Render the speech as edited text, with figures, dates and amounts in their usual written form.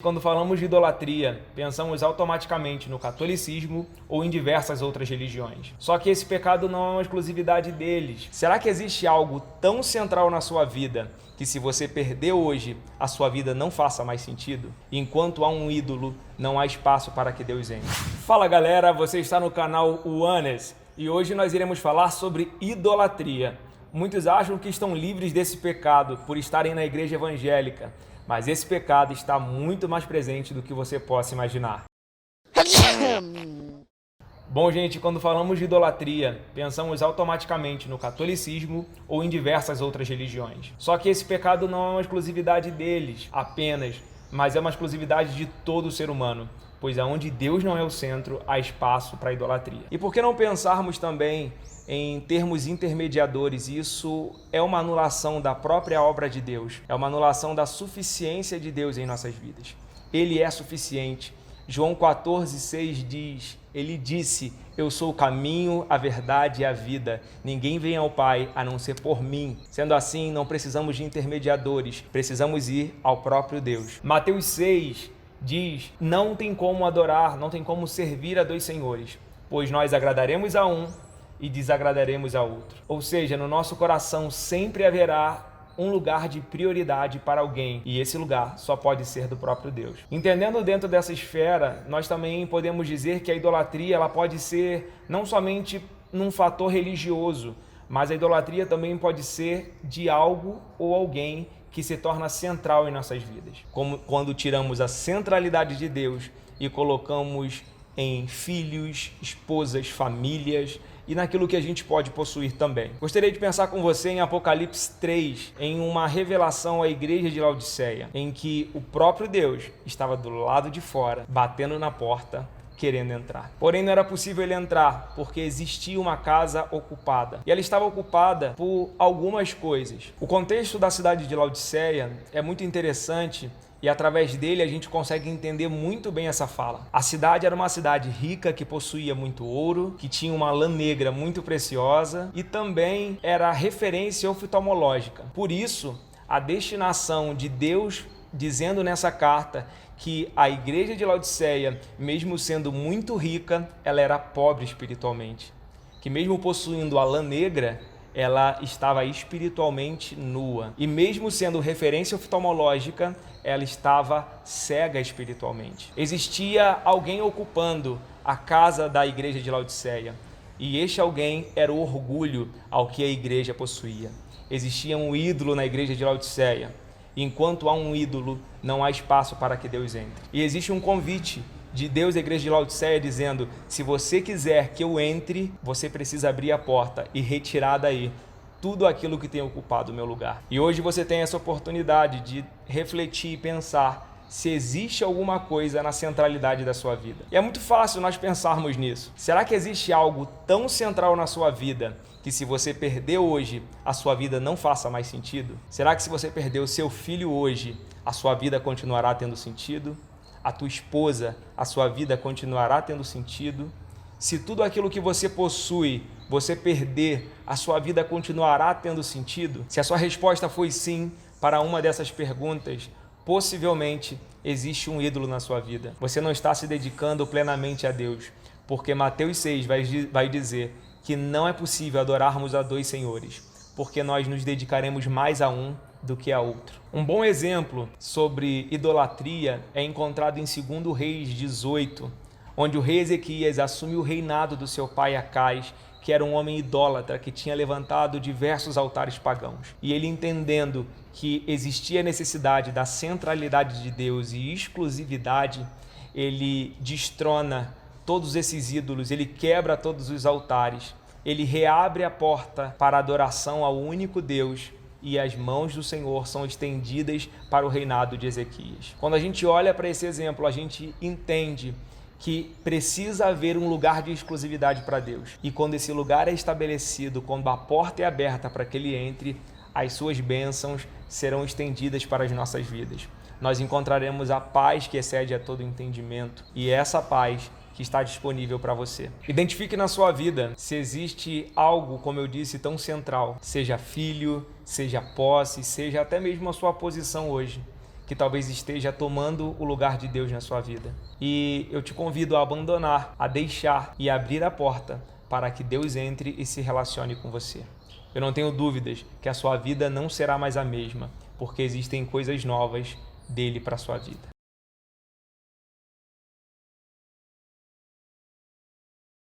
Quando falamos de idolatria, pensamos automaticamente no catolicismo ou em diversas outras religiões. Só que esse pecado não é uma exclusividade deles. Será que existe algo tão central na sua vida que, se você perder hoje, a sua vida não faça mais sentido? Enquanto há um ídolo, não há espaço para que Deus entre. Fala galera, você está no canal Uanes e hoje nós iremos falar sobre idolatria. Muitos acham que estão livres desse pecado por estarem na igreja evangélica, mas esse pecado está muito mais presente do que você possa imaginar. Bom, gente, quando falamos de idolatria, pensamos automaticamente no catolicismo ou em diversas outras religiões. Só que esse pecado não é uma exclusividade deles apenas, mas é uma exclusividade de todo ser humano, pois aonde Deus não é o centro, há espaço para a idolatria. E por que não pensarmos também em termos intermediadores? Isso é uma anulação da própria obra de Deus, é uma anulação da suficiência de Deus em nossas vidas. Ele é suficiente. João 14,6 diz, ele disse: eu sou o caminho, a verdade e a vida. Ninguém vem ao Pai a não ser por mim. Sendo assim, não precisamos de intermediadores, precisamos ir ao próprio Deus. Mateus 6 diz: não tem como adorar, não tem como servir a dois senhores, pois nós agradaremos a um e desagradaremos a outro. Ou seja, no nosso coração sempre haverá um lugar de prioridade para alguém, e esse lugar só pode ser do próprio Deus. Entendendo dentro dessa esfera, nós também podemos dizer que a idolatria ela pode ser não somente num fator religioso, mas a idolatria também pode ser de algo ou alguém que se torna central em nossas vidas. Como quando tiramos a centralidade de Deus e colocamos em filhos, esposas, famílias e naquilo que a gente pode possuir também. Gostaria de pensar com você em Apocalipse 3, em uma revelação à igreja de Laodiceia, em que o próprio Deus estava do lado de fora, batendo na porta, querendo entrar. Porém, não era possível ele entrar, porque existia uma casa ocupada. E ela estava ocupada por algumas coisas. O contexto da cidade de Laodiceia é muito interessante, e através dele a gente consegue entender muito bem essa fala. A cidade era uma cidade rica que possuía muito ouro, que tinha uma lã negra muito preciosa e também era referência oftalmológica. Por isso, a destinação de Deus dizendo nessa carta que a igreja de Laodiceia, mesmo sendo muito rica, ela era pobre espiritualmente. Que mesmo possuindo a lã negra, ela estava espiritualmente nua. E mesmo sendo referência oftalmológica, ela estava cega espiritualmente. Existia alguém ocupando a casa da igreja de Laodiceia. E este alguém era o orgulho ao que a igreja possuía. Existia um ídolo na igreja de Laodiceia. E enquanto há um ídolo, não há espaço para que Deus entre. E existe um convite de Deus à igreja de Laodiceia dizendo: se você quiser que eu entre, você precisa abrir a porta e retirar daí tudo aquilo que tem ocupado o meu lugar. E hoje você tem essa oportunidade de refletir e pensar se existe alguma coisa na centralidade da sua vida. E é muito fácil nós pensarmos nisso. Será que existe algo tão central na sua vida que, se você perder hoje, a sua vida não faça mais sentido? Será que, se você perder o seu filho hoje, a sua vida continuará tendo sentido? A tua esposa, a sua vida continuará tendo sentido? Se tudo aquilo que você possui, você perder, a sua vida continuará tendo sentido? Se a sua resposta foi sim para uma dessas perguntas, possivelmente existe um ídolo na sua vida. Você não está se dedicando plenamente a Deus, porque Mateus 6 vai dizer que não é possível adorarmos a dois senhores, porque nós nos dedicaremos mais a um do que a outro. Um bom exemplo sobre idolatria é encontrado em 2 Reis 18, onde o rei Ezequias assume o reinado do seu pai Acais, que era um homem idólatra que tinha levantado diversos altares pagãos. E ele, entendendo que existia necessidade da centralidade de Deus e exclusividade, ele destrona todos esses ídolos, ele quebra todos os altares, ele reabre a porta para a adoração ao único Deus, e as mãos do Senhor são estendidas para o reinado de Ezequias. Quando a gente olha para esse exemplo, a gente entende que precisa haver um lugar de exclusividade para Deus. E quando esse lugar é estabelecido, quando a porta é aberta para que Ele entre, as suas bênçãos serão estendidas para as nossas vidas. Nós encontraremos a paz que excede a todo entendimento, e essa paz que está disponível para você. Identifique na sua vida se existe algo, como eu disse, tão central, seja filho, seja posse, seja até mesmo a sua posição hoje, que talvez esteja tomando o lugar de Deus na sua vida. E eu te convido a abandonar, a deixar e abrir a porta para que Deus entre e se relacione com você. Eu não tenho dúvidas que a sua vida não será mais a mesma, porque existem coisas novas dele para a sua vida.